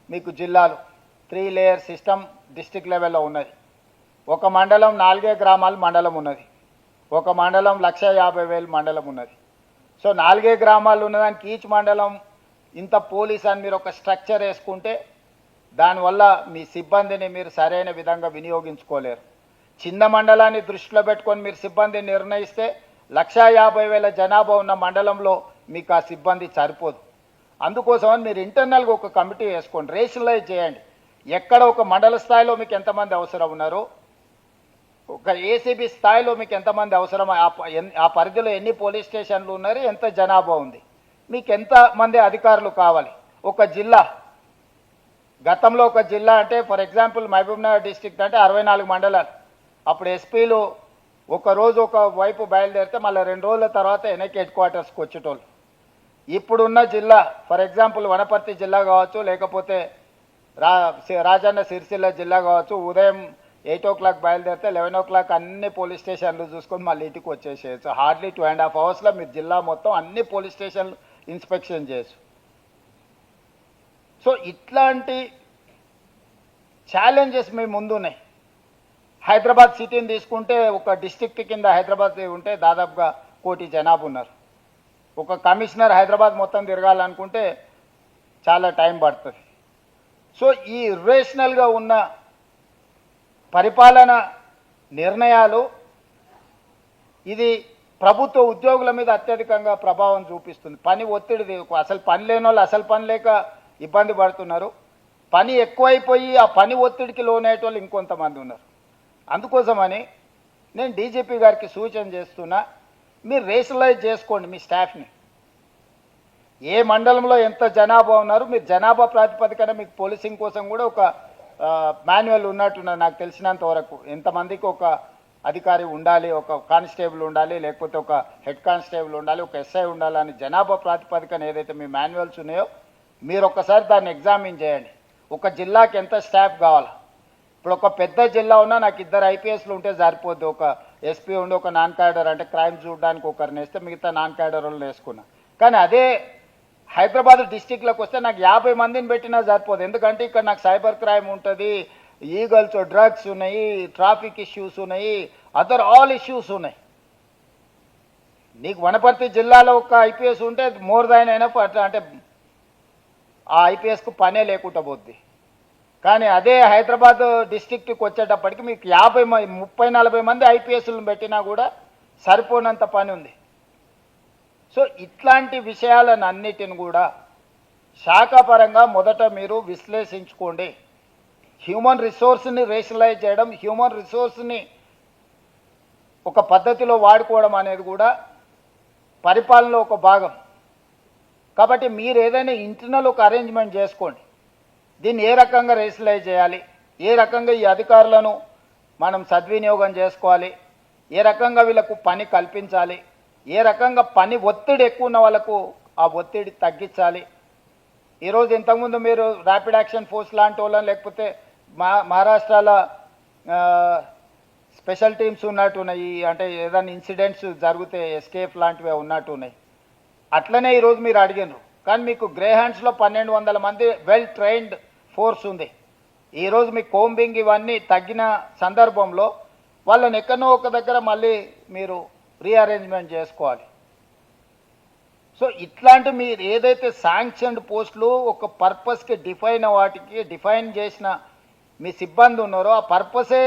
మీకు జిల్లాలు, 3 లేయర్ సిస్టమ్ డిస్ట్రిక్ట్ లెవెల్లో ఉన్నది. ఒక మండలం 4 గ్రామాల మండలం ఉన్నది, ఒక మండలం 1,50,000 మండలం ఉన్నది. సో 4 గ్రామాలు ఉన్నదానికి ఈచ్ మండలం ఇంత పోలీస్ అని మీరు ఒక స్ట్రక్చర్ వేసుకుంటే దానివల్ల మీ సిబ్బందిని మీరు సరైన విధంగా వినియోగించుకోలేరు. చిన్న మండలాన్ని దృష్టిలో పెట్టుకొని మీరు సిబ్బందిని నిర్ణయిస్తే 1,50,000 జనాభా ఉన్న మండలంలో మీకు ఆ సిబ్బంది సరిపోదు. అందుకోసమని మీరు ఇంటర్నల్గా ఒక కమిటీ వేసుకోండి, రేషనలైజ్ చేయండి. ఎక్కడ ఒక మండల స్థాయిలో మీకు ఎంతమంది అవసరం ఉన్నారో, ఒక ఏసీబీ స్థాయిలో మీకు ఎంతమంది అవసరం, ఆ పరిధిలో ఎన్ని పోలీస్ స్టేషన్లు ఉన్నారు, ఎంత జనాభా ఉంది, మీకు ఎంతమంది అధికారులు కావాలి. ఒక జిల్లా, గతంలో ఒక జిల్లా అంటే ఫర్ ఎగ్జాంపుల్ మహబూబ్నగర్ డిస్ట్రిక్ట్ అంటే 64 మండలాలు. అప్పుడు ఎస్పీలు ఒకరోజు ఒక వైపు బయలుదేరితే మళ్ళీ 2 రోజుల తర్వాత వెనక్కి హెడ్ క్వార్టర్స్కి వచ్చేటోళ్ళు. ఇప్పుడున్న జిల్లా ఫర్ ఎగ్జాంపుల్ వనపర్తి జిల్లా కావచ్చు, లేకపోతే రాజన్న సిరిసిల్ల జిల్లా కావచ్చు, ఉదయం 8 o'clock బయలుదేరితే 11 o'clock అన్ని పోలీస్ స్టేషన్లు చూసుకొని మళ్ళీ ఇంటికి వచ్చేసేయచ్చు. హార్డ్లీ 2.5 hours మీరు జిల్లా మొత్తం అన్ని పోలీస్ స్టేషన్లు ఇన్స్పెక్షన్ చేయొచ్చు. సో ఇట్లాంటి ఛాలెంజెస్ మీ ముందున్నాయి. హైదరాబాద్ సిటీని తీసుకుంటే ఒక డిస్ట్రిక్ట్ కింద హైదరాబాద్ ఉంటే దాదాపుగా 1 కోటి జనాభా ఉన్నారు. ఒక కమిషనర్ హైదరాబాద్ మొత్తం తిరగాలనుకుంటే చాలా టైం పడుతుంది. సో ఈ ఇర్రేషనల్గా ఉన్న పరిపాలన నిర్ణయాలు ఇది ప్రభుత్వ ఉద్యోగుల మీద అత్యధికంగా ప్రభావం చూపిస్తుంది. పని ఒత్తిడిది, అసలు పని లేని వాళ్ళు అసలు పని లేక ఇబ్బంది పడుతున్నారు. పని ఎక్కువైపోయి ఆ పని ఒత్తిడికి లోనయ్యేటోళ్ళు ఇంకొంతమంది ఉన్నారు. అందుకోసమని నేను డీజీపీ గారికి సూచన చేస్తున్నా, మీరు రేషనలైజ్ చేసుకోండి మీ స్టాఫ్ని. ఏ మండలంలో ఎంత జనాభా ఉన్నారు, మీరు జనాభా ప్రాతిపదికన మీకు పోలీసింగ్ కోసం కూడా ఒక మాన్యువల్ ఉన్నట్టున్నారు నాకు తెలిసినంత వరకు. ఎంతమందికి ఒక అధికారి ఉండాలి, ఒక కానిస్టేబుల్ ఉండాలి, లేకపోతే ఒక హెడ్ కానిస్టేబుల్ ఉండాలి, ఒక ఎస్ఐ ఉండాలని జనాభా ప్రాతిపదికన ఏదైతే మీ మాన్యువల్స్ ఉన్నాయో మీరు ఒక్కసారి దాన్ని ఎగ్జామిన్ చేయండి. ఒక జిల్లాకి ఎంత స్టాఫ్ కావాలా. ఇప్పుడు ఒక పెద్ద జిల్లా ఉన్నా నాకు 2 IPSలు ఉంటే సరిపోద్ది. ఒక ఎస్పీ ఉండి ఒక నాన్ క్యాడర్ అంటే క్రైమ్ చూడడానికి ఒకరిని వేస్తే మిగతా నాన్ క్యాడర్ వాళ్ళని వేసుకున్నా. కానీ అదే హైదరాబాద్ డిస్టిక్లోకి వస్తే నాకు 50 మందిని పెట్టినా సరిపోదు. ఎందుకంటే ఇక్కడ నాకు సైబర్ క్రైమ్ ఉంటుంది, ఈగల్స్, డ్రగ్స్ ఉన్నాయి, ట్రాఫిక్ ఇష్యూస్ ఉన్నాయి, అదర్ ఆల్ ఇష్యూస్ ఉన్నాయి. నీకు వనపర్తి జిల్లాలో ఒక IPS ఉంటే మోర్ దాన్ ఎనఫ్. అట్లా అంటే ఆ IPSకు పనే లేకుండా పోద్ది. కానీ అదే హైదరాబాద్ డిస్ట్రిక్ట్కి వచ్చేటప్పటికి మీకు 30-40 మంది IPSలను పెట్టినా కూడా సరిపోనంత పని ఉంది. సో ఇట్లాంటి విషయాలను అన్నిటిని కూడా శాఖాపరంగా మొదట మీరు విశ్లేషించుకోండి. హ్యూమన్ రిసోర్స్ని రేషనలైజ్ చేయడం, హ్యూమన్ రిసోర్స్ని ఒక పద్ధతిలో వాడుకోవడం అనేది కూడా పరిపాలనలో ఒక భాగం. కాబట్టి మీరు ఏదైనా ఇంటర్నల్ ఒక అరేంజ్మెంట్ చేసుకోండి. దీన్ని ఏ రకంగా రేషనలైజ్ చేయాలి, ఏ రకంగా ఈ అధికారులను మనం సద్వినియోగం చేసుకోవాలి, ఏ రకంగా వీళ్ళకు పని కల్పించాలి, ఏ రకంగా పని ఒత్తిడి ఎక్కువ ఉన్న వాళ్ళకు ఆ ఒత్తిడి తగ్గించాలి. ఈరోజు ఇంతకుముందు మీరు ర్యాపిడ్ యాక్షన్ ఫోర్స్ లాంటి వాళ్ళని, లేకపోతే మహారాష్ట్రలో స్పెషల్ టీమ్స్ ఉన్నట్టున్నాయి, అంటే ఏదైనా ఇన్సిడెంట్స్ జరిగితే ఎస్కేఫ్ లాంటివి ఉన్నట్టున్నాయి. అట్లనే ఈరోజు మీరు అడిగినారు. కానీ మీకు గ్రే హ్యాండ్స్లో 1200 మంది వెల్ ట్రైన్డ్ ఫోర్స్ ఉంది. ఈరోజు మీ కోంబింగ్ ఇవన్నీ తగ్గిన సందర్భంలో వాళ్ళని ఎక్కడో ఒక దగ్గర మళ్ళీ మీరు రీఅరేంజ్మెంట్ చేసుకోవాలి. సో ఇట్లాంటి మీరు ఏదైతే శాంక్షన్డ్ పోస్టులు ఒక పర్పస్కి వాటికి డిఫైన్ చేసిన మీ సిబ్బంది ఉన్నారో ఆ పర్పసే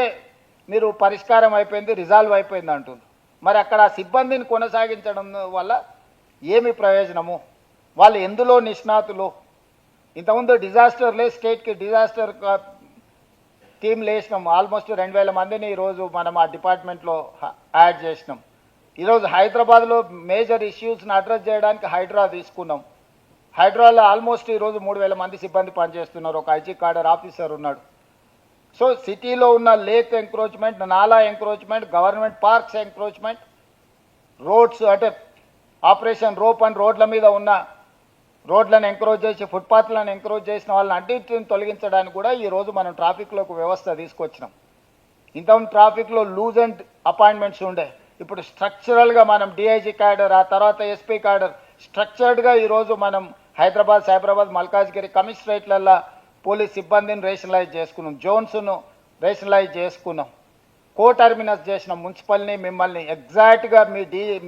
మీరు పరిష్కారం అయిపోయింది, రిజాల్వ్ అయిపోయింది అంటుంది. మరి అక్కడ ఆ సిబ్బందిని కొనసాగించడం వల్ల ఏమి ప్రయోజనము, వాళ్ళు ఎందులో నిష్ణాతులు. ఇంతకుముందు డిజాస్టర్లే స్టేట్కి డిజాస్టర్ టీంలు వేసినాం, ఆల్మోస్ట్ 2000 మందిని ఈరోజు మనం ఆ డిపార్ట్మెంట్లో యాడ్ చేసినాం. ఈరోజు హైదరాబాద్లో మేజర్ ఇష్యూస్ని అడ్రస్ చేయడానికి హైడ్రా తీసుకున్నాం. హైడ్రాలో ఆల్మోస్ట్ ఈరోజు 3000 మంది సిబ్బంది పనిచేస్తున్నారు, ఒక ఐజీ కార్డర్ ఆఫీసర్ ఉన్నాడు. సో సిటీలో ఉన్న లేక్ ఎంక్రోచ్మెంట్, నాలా encroachment, government parks encroachment, roads అంటే ఆపరేషన్ రోప్ అండ్ రోడ్ల మీద ఉన్న రోడ్లను ఎంకరేజ్ చేసి ఫుట్పాత్లను ఎంకరేజ్ చేసిన వాళ్ళని అన్నింటిని తొలగించడానికి కూడా ఈరోజు మనం ట్రాఫిక్లోకి వ్యవస్థ తీసుకొచ్చినాం. ఇంతకుముందు ట్రాఫిక్లో లూజ్ అండ్ అపాయింట్మెంట్స్ ఉండే, ఇప్పుడు స్ట్రక్చరల్గా మనం డిఐజీ క్యాడర్, ఆ తర్వాత ఎస్పీ క్యాడర్ స్ట్రక్చర్డ్గా ఈరోజు మనం హైదరాబాద్, సైబరాబాద్, మల్కాజ్గిరి కమిషనరేట్లల్లో పోలీస్ సిబ్బందిని రేషనలైజ్ చేసుకున్నాం, జోన్స్ను రేషనలైజ్ చేసుకున్నాం, కో టర్మినస్ చేసినాం. మున్సిపల్ని మిమ్మల్ని ఎగ్జాక్ట్గా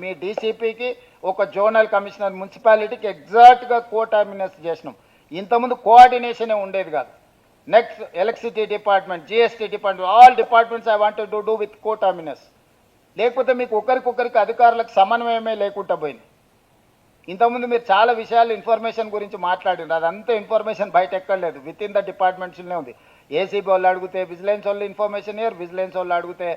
మీ డీసీపీకి ఒక జోనల్ కమిషనర్, మున్సిపాలిటీకి ఎగ్జాక్ట్గా కో టర్మినస్ చేసినాం. ఇంతకుముందు కోఆర్డినేషనే ఉండేది కాదు. Next electricity department, GST department, all departments I want to do with కోటామినస్. లేకపోతే మీకు ఒకరికొకరికి అధికారులకు సమన్వయమే లేకుండా పోయింది. ఇంతకుముందు మీరు చాలా విషయాలు ఇన్ఫర్మేషన్ గురించి మాట్లాడిండ్రు, అదంతా ఇన్ఫర్మేషన్ బయట ఎక్కడలేదు, విత్ ఇన్ ద డిపార్ట్మెంట్స్లోనే ఉంది. ఏసీబీ వాళ్ళు అడిగితే విజిలెన్స్ వాళ్ళు ఇన్ఫర్మేషన్ ఇయర్, విజిలెన్స్ వాళ్ళు అడిగితే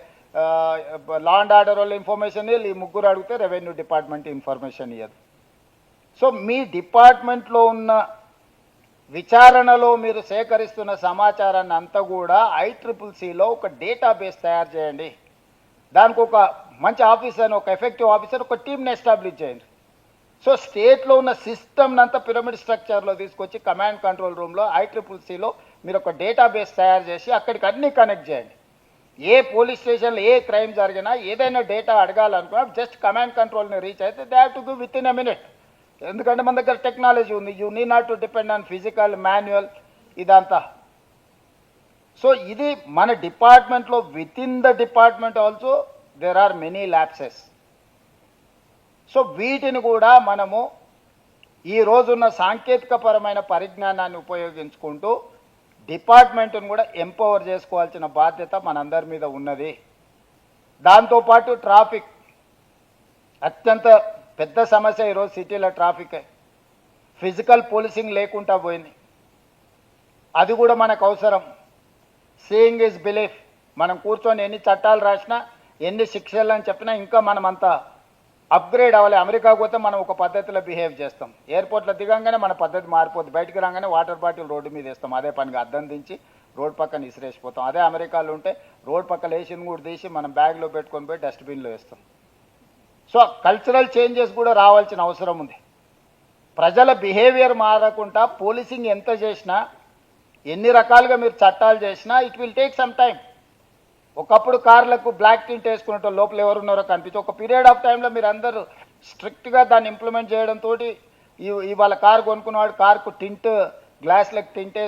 లా అండ్ ఆర్డర్ వాళ్ళు ఇన్ఫర్మేషన్ ఇయర్, ఈ ముగ్గురు అడిగితే రెవెన్యూ డిపార్ట్మెంట్ ఇన్ఫర్మేషన్ ఇయ్యదు. సో మీ డిపార్ట్మెంట్లో ఉన్న విచారణలో మీరు సేకరిస్తున్న సమాచారాన్ని అంతా కూడా ICCCలో ఒక డేటాబేస్ తయారు చేయండి. దానికి ఒక మంచి ఆఫీసర్, ఒక ఎఫెక్టివ్ ఆఫీసర్, ఒక టీమ్ని ఎస్టాబ్లిష్ చేయండి. సో స్టేట్లో ఉన్న సిస్టమ్ని అంతా పిరమిడ్ స్ట్రక్చర్లో తీసుకొచ్చి కమాండ్ కంట్రోల్ రూమ్లో ICCCలో మీరు ఒక డేటాబేస్ తయారు చేసి అక్కడికి అన్నీ కనెక్ట్ చేయండి. ఏ పోలీస్ స్టేషన్లో ఏ క్రైమ్ జరిగినా ఏదైనా డేటా అడగాలనుకున్నా జస్ట్ కమాండ్ కంట్రోల్ని రీచ్ అయితే they have to give within a minute. ఎందుకంటే మన దగ్గర టెక్నాలజీ ఉంది. You need not to depend on physical manual ఇదంతా. సో ఇది మన డిపార్ట్మెంట్లో within the department also there are many lapses. So వీటిని కూడా మనము ఈ రోజున్న సాంకేతికపరమైన పరిజ్ఞానాన్ని ఉపయోగించుకుంటూ డిపార్ట్మెంట్ను కూడా ఎంపవర్ చేసుకోవాల్సిన బాధ్యత మనందరి మీద ఉన్నది. దాంతోపాటు ట్రాఫిక్ అత్యంత పెద్ద సమస్య ఈరోజు సిటీలో ట్రాఫికే. ఫిజికల్ పోలీసింగ్ లేకుండా పోయింది, అది కూడా మనకు అవసరం. Seeing is belief. మనం కూర్చొని ఎన్ని చట్టాలు రాసినా ఎన్ని శిక్షలు అని చెప్పినా ఇంకా మనం అంతా అప్గ్రేడ్ అవ్వాలి. అమెరికా పోతే మనం ఒక పద్ధతిలో బిహేవ్ చేస్తాం, ఎయిర్పోర్ట్లో దిగంగానే మన పద్ధతి మారిపోద్ది, బయటికి రాగానే వాటర్ బాటిల్ రోడ్డు మీద వేస్తాం, అదే పనిగా అద్దం దించి రోడ్ పక్కన ఇసిరేసిపోతాం. అదే అమెరికాలో ఉంటే రోడ్ పక్కన వేసింది కూడా తీసి మనం బ్యాగ్లో పెట్టుకొని పోయి డస్ట్బిన్లో వేస్తాం. సో కల్చరల్ చేంజెస్ కూడా రావాల్సిన అవసరం ఉంది. ప్రజల బిహేవియర్ మారకుండా పోలీసింగ్ ఎంత చేసినా ఎన్ని రకాలుగా మీరు చట్టాలు చేసినా it will take some time. ఒకప్పుడు కార్లకు బ్లాక్ టింట్ వేసుకున్నట్టు లోపల ఎవరున్నారో కనిపించి ఒక పీరియడ్ ఆఫ్ టైంలో మీరు అందరూ స్ట్రిక్ట్గా దాన్ని ఇంప్లిమెంట్ చేయడంతో ఇవాళ కారు కొనుక్కున్నవాడు కార్కు టింట్, గ్లాస్లకు టింట్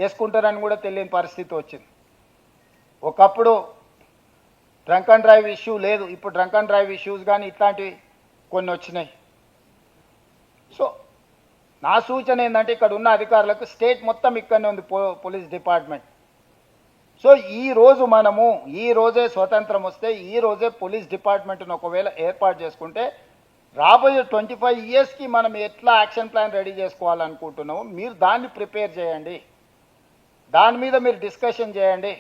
వేసుకుంటారని కూడా తెలియని పరిస్థితి వచ్చింది. ఒకప్పుడు డ్రంక్ అండ్ డ్రైవ్ ఇష్యూ లేదు, ఇప్పుడు డ్రంక్ అండ్ డ్రైవ్ ఇష్యూస్ కానీ ఇట్లాంటివి కొన్ని వచ్చినాయి. సో నా సూచన ఏంటంటే ఇక్కడ ఉన్న అధికారులకు స్టేట్ మొత్తం ఇక్కడనే ఉంది పోలీస్ డిపార్ట్మెంట్. సో ఈ రోజే స్వతంత్రం వస్తే ఈ రోజే పోలీస్ డిపార్ట్మెంట్ను ఒకవేళ ఏర్పాటు చేసుకుంటే రాబోయే 25 ఇయర్స్కి మనం ఎట్లా యాక్షన్ ప్లాన్ రెడీ చేసుకోవాలనుకుంటున్నామో మీరు దాన్ని ప్రిపేర్ చేయండి, దాని మీద మీరు డిస్కషన్ చేయండి.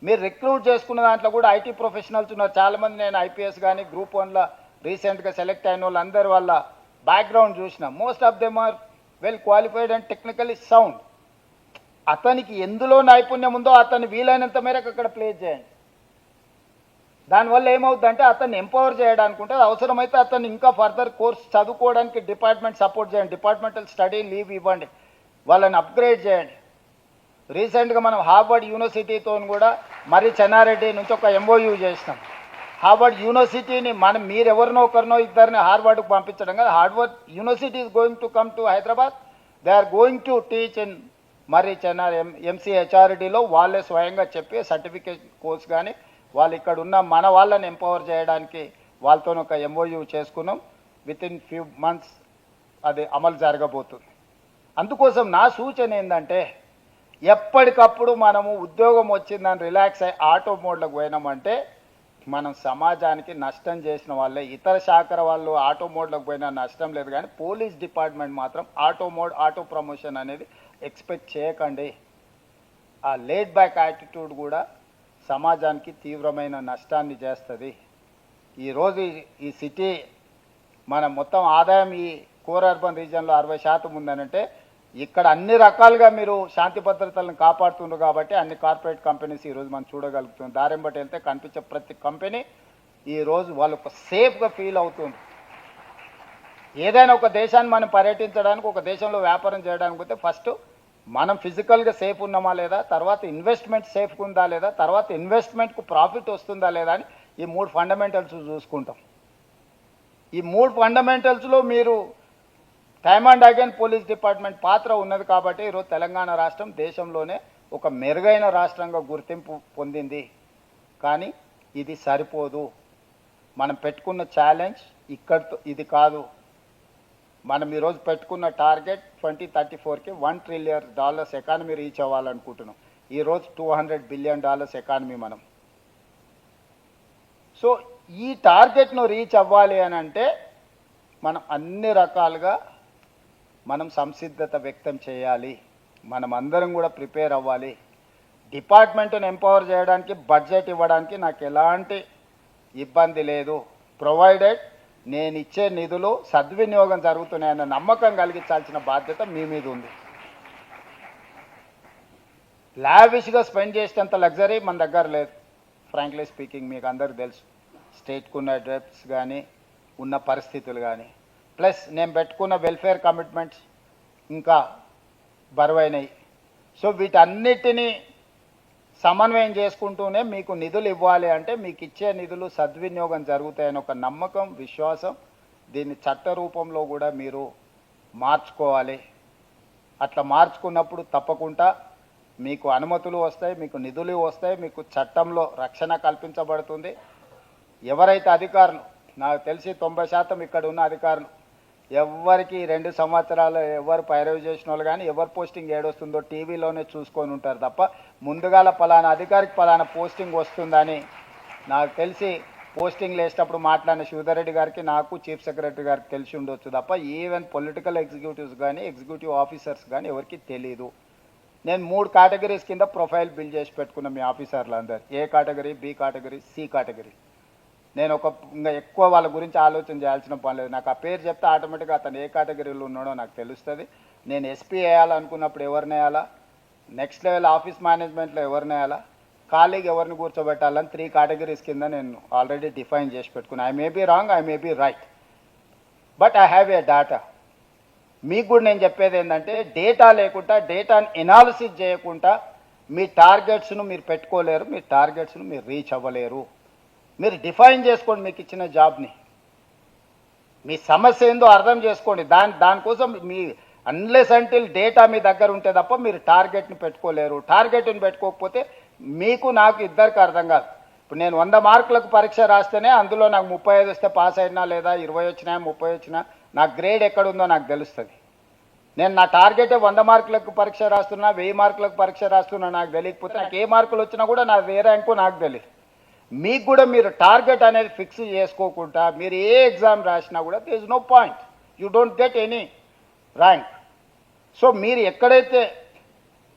మీరు రిక్రూట్ చేసుకున్న దాంట్లో కూడా ఐటీ ప్రొఫెషనల్స్ ఉన్నారు చాలామంది. నేను IPS కానీ గ్రూప్ 1లో రీసెంట్గా సెలెక్ట్ అయిన వాళ్ళందరి వాళ్ళ బ్యాక్గ్రౌండ్ చూసిన. Most of them are well qualified and technically sound. అతనికి ఎందులో నైపుణ్యం ఉందో అతన్ని వీలైనంత మేరకు అక్కడ ప్లేస్ చేయండి. దానివల్ల ఏమవుతుందంటే అతన్ని ఎంపవర్ చేయడానికి ఉంటుంది. అవసరమైతే అతన్ని ఇంకా ఫర్దర్ కోర్స్ చదువుకోవడానికి డిపార్ట్మెంట్ సపోర్ట్ చేయండి, డిపార్ట్మెంటల్ స్టడీ లీవ్ ఇవ్వండి, వాళ్ళని అప్గ్రేడ్ చేయండి. రీసెంట్గా మనం హార్వర్డ్ యూనివర్సిటీతో కూడా మరి చెన్నారెడ్డి నుంచి ఒక MOU చేసినాం. హార్వర్డ్ యూనివర్సిటీని మీరు ఎవరినో ఒకరినో ఇద్దరిని హార్వర్డ్కి పంపించడం కదా, Harvard University is going to come to Hyderabad. They are going to teach in మరి చెన్నార్ MCHRDలో వాళ్ళే స్వయంగా చెప్పి సర్టిఫికేట్ కోర్స్ కానీ వాళ్ళు ఇక్కడ ఉన్న మన వాళ్ళని ఎంపవర్ చేయడానికి వాళ్ళతో ఒక MOU చేసుకున్నాం. విత్ ఇన్ ఫ్యూ మంత్స్ అది అమలు జరగబోతుంది. అందుకోసం నా సూచన ఏంటంటే ఎప్పటికప్పుడు మనము ఉద్యోగం వచ్చిందని రిలాక్స్ అయ్యి ఆటో మోడ్లోకి పోయినామంటే మనం సమాజానికి నష్టం చేసిన వాళ్ళే. ఇతర శాఖల వాళ్ళు ఆటో మోడ్లోకి పోయినా నష్టం లేదు, కానీ పోలీస్ డిపార్ట్మెంట్ మాత్రం ఆటో ప్రమోషన్ అనేది ఎక్స్పెక్ట్ చేయకండి. ఆ లేట్ బ్యాక్ యాటిట్యూడ్ కూడా సమాజానికి తీవ్రమైన నష్టాన్ని చేస్తుంది. ఈరోజు ఈ సిటీ మన మొత్తం ఆదాయం ఈ కోర్ అర్బన్ రీజియన్లో 60% ఉందనంటే ఇక్కడ అన్ని రకాలుగా మీరు శాంతి భద్రతలను కాపాడుతున్నారు కాబట్టి అన్ని కార్పొరేట్ కంపెనీస్ ఈరోజు మనం చూడగలుగుతున్నాం. దారిని బట్టి వెళ్తే కనిపించే ప్రతి కంపెనీ ఈరోజు వాళ్ళకు సేఫ్గా ఫీల్ అవుతుంది. ఏదైనా ఒక దేశాన్ని మనం పర్యటించడానికి, ఒక దేశంలో వ్యాపారం చేయడానికి పోతే ఫస్ట్ మనం ఫిజికల్గా సేఫ్ ఉన్నామా లేదా, తర్వాత ఇన్వెస్ట్మెంట్ సేఫ్గా ఉందా లేదా, తర్వాత ఇన్వెస్ట్మెంట్కు ప్రాఫిట్ వస్తుందా లేదా అని ఈ 3 ఫండమెంటల్స్ చూసుకుంటాం. ఈ 3 ఫండమెంటల్స్లో మీరు time and again police department పాత్ర ఉన్నది కాబట్టి ఈరోజు తెలంగాణ రాష్ట్రం దేశంలోనే ఒక మెరుగైన రాష్ట్రంగా గుర్తింపు పొందింది. కానీ ఇది సరిపోదు. మనం పెట్టుకున్న ఛాలెంజ్ ఇక్కడితో ఇది కాదు. మనం ఈరోజు పెట్టుకున్న టార్గెట్ 2034కి $1 ట్రిలియన్ ఎకానమీ రీచ్ అవ్వాలనుకుంటున్నాం. ఈరోజు $200 బిలియన్ ఎకానమీ మనం. సో ఈ టార్గెట్ను రీచ్ అవ్వాలి అని అంటే మనం అన్ని రకాలుగా మనం సంసిద్ధత వ్యక్తం చేయాలి. మనం అందరం కూడా ప్రిపేర్ అవ్వాలి. డిపార్ట్మెంట్ను ఎంపవర్ చేయడానికి బడ్జెట్ ఇవ్వడానికి నాకు ఎలాంటి ఇబ్బంది లేదు, ప్రొవైడెడ్ నేను ఇచ్చే నిధులు సద్వినియోగం జరుగుతున్నాయన్న నమ్మకం కలిగించాల్సిన బాధ్యత మీ మీద ఉంది. లావిష్గా స్పెండ్ చేసేంత లగ్జరీ మన దగ్గర లేదు. ఫ్రాంక్లీ స్పీకింగ్ మీకు అందరికీ తెలుసు, స్టేట్కున్న డెప్ట్స్ కానీ ఉన్న పరిస్థితులు కానీ, ప్లస్ నేను పెట్టుకున్న వెల్ఫేర్ కమిట్మెంట్స్ ఇంకా బరువైనవి. సో వీటన్నిటినీ సమన్వయం చేసుకుంటూనే మీకు నిధులు ఇవ్వాలి అంటే మీకు ఇచ్చే నిధులు సద్వినియోగం జరుగుతాయని ఒక నమ్మకం, విశ్వాసం, దీన్ని చట్ట రూపంలో కూడా మీరు మార్చుకోవాలి. అట్లా మార్చుకున్నప్పుడు తప్పకుండా మీకు అనుమతులు వస్తాయి, మీకు నిధులు వస్తాయి, మీకు చట్టంలో రక్షణ కల్పించబడుతుంది. ఎవరైతే అధికారులు, నాకు తెలిసి 90% ఇక్కడ ఉన్న అధికారులు ఎవరికి 2 సంవత్సరాలు ఎవరు పైరవి చేసిన వాళ్ళు కానీ ఎవరు పోస్టింగ్ ఏడొస్తుందో టీవీలోనే చూసుకొని ఉంటారు తప్ప ముందుగాల పలానా అధికారికి పలానా పోస్టింగ్ వస్తుందని నాకు తెలిసి పోస్టింగ్ వేసేటప్పుడు మాట్లాడిన శ్రీధర్ రెడ్డి గారికి నాకు చీఫ్ సెక్రటరీ గారికి తెలిసి ఉండొచ్చు తప్ప ఈవెన్ పొలిటికల్ ఎగ్జిక్యూటివ్స్ కానీ ఎగ్జిక్యూటివ్ ఆఫీసర్స్ కానీ ఎవరికి తెలియదు. నేను 3 కేటగిరీస్ కింద ప్రొఫైల్ బిల్డ్ చేసి పెట్టుకున్న మీ ఆఫీసర్లు అందరు, A category, B category, C category. నేను ఇంకా ఎక్కువ వాళ్ళ గురించి ఆలోచన చేయాల్సిన పని లేదు. నాకు ఆ పేరు చెప్తే ఆటోమేటిక్గా అతను ఏ కేటగిరీలో ఉన్నాడో నాకు తెలుస్తుంది. నేను ఎస్పీ వేయాలనుకున్నప్పుడు ఎవరిని వేయాలా, నెక్స్ట్ లెవెల్ ఆఫీస్ మేనేజ్మెంట్లో ఎవరిని వేయాలా, ఖాళీగా ఎవరిని కూర్చోబెట్టాలని 3 కేటగిరీస్ కింద నేను ఆల్రెడీ డిఫైన్ చేసి పెట్టుకున్నాను. I may be wrong, I may be right, but I have a data. మీకు కూడా నేను చెప్పేది ఏంటంటే డేటా లేకుండా, డేటాని ఎనాలిసిస్ చేయకుండా మీ టార్గెట్స్ను మీరు పెట్టుకోలేరు, మీ టార్గెట్స్ను మీరు రీచ్ అవ్వలేరు. మీరు డిఫైన్ చేసుకోండి మీకు ఇచ్చిన జాబ్ని, మీ సమస్య ఏందో అర్థం చేసుకోండి. దానికోసం మీ అన్లెస్ అంటిల్ డేటా మీ దగ్గర ఉంటే తప్ప మీరు టార్గెట్ని పెట్టుకోలేరు. టార్గెట్ని పెట్టుకోకపోతే మీకు నాకు ఇద్దరికి అర్థం కాదు. ఇప్పుడు నేను 100 మార్కులకు పరీక్ష రాస్తేనే అందులో నాకు 35 వస్తే పాస్ అయినా, లేదా 20 వచ్చినా 30 వచ్చినా నా గ్రేడ్ ఎక్కడుందో నాకు తెలుస్తుంది. నేను నా టార్గెటే 100 మార్కులకు పరీక్ష రాస్తున్నా, 1000 మార్కులకు పరీక్ష రాస్తున్నా నాకు తెలియకపోతే నాకు ఏ మార్కులు వచ్చినా కూడా నా ఏ ర్యాంకు నాకు తెలియదు. మీకు కూడా మీరు టార్గెట్ అనేది ఫిక్స్ చేసుకోకుండా మీరు ఏ ఎగ్జామ్ రాసినా కూడా there is no point, you don't get any rank. So మీరు ఎక్కడైతే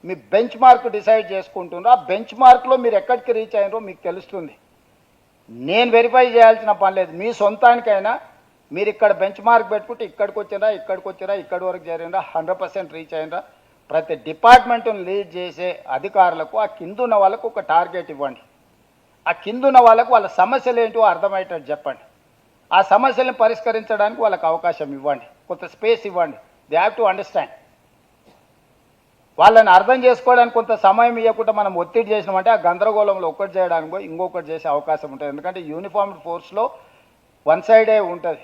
మీ బెంచ్ మార్క్ డిసైడ్ చేసుకుంటున్నారో ఆ బెంచ్ మార్క్లో మీరు ఎక్కడికి రీచ్ అయినారో మీకు తెలుస్తుంది. నేను వెరిఫై చేయాల్సిన పని లేదు. మీ సొంతానికైనా మీరు ఇక్కడ బెంచ్ మార్క్ పెట్టుకుంటే ఇక్కడికి వచ్చినా, ఇక్కడి వరకు చేరినరా, 100% రీచ్ అయినరా. ప్రతి డిపార్ట్మెంట్ను లీడ్ చేసే అధికారులకు ఆ కిందున్న వాళ్ళకు ఒక టార్గెట్ ఇవ్వండి. ఆ కిందున్న వాళ్ళకు వాళ్ళ సమస్యలు ఏంటో అర్థమయ్యేటట్టు చెప్పండి. ఆ సమస్యలను పరిష్కరించడానికి వాళ్ళకి అవకాశం ఇవ్వండి, కొంత స్పేస్ ఇవ్వండి. They have to understand. వాళ్ళని అర్థం చేసుకోవడానికి కొంత సమయం ఇవ్వకుండా మనం ఒత్తిడి చేసినామంటే ఆ గందరగోళంలో ఒకటి చేయడానికి పోయి ఇంకొకటి చేసే అవకాశం ఉంటుంది. ఎందుకంటే యూనిఫామ్డ్ ఫోర్స్లో వన్ సైడే ఉంటుంది.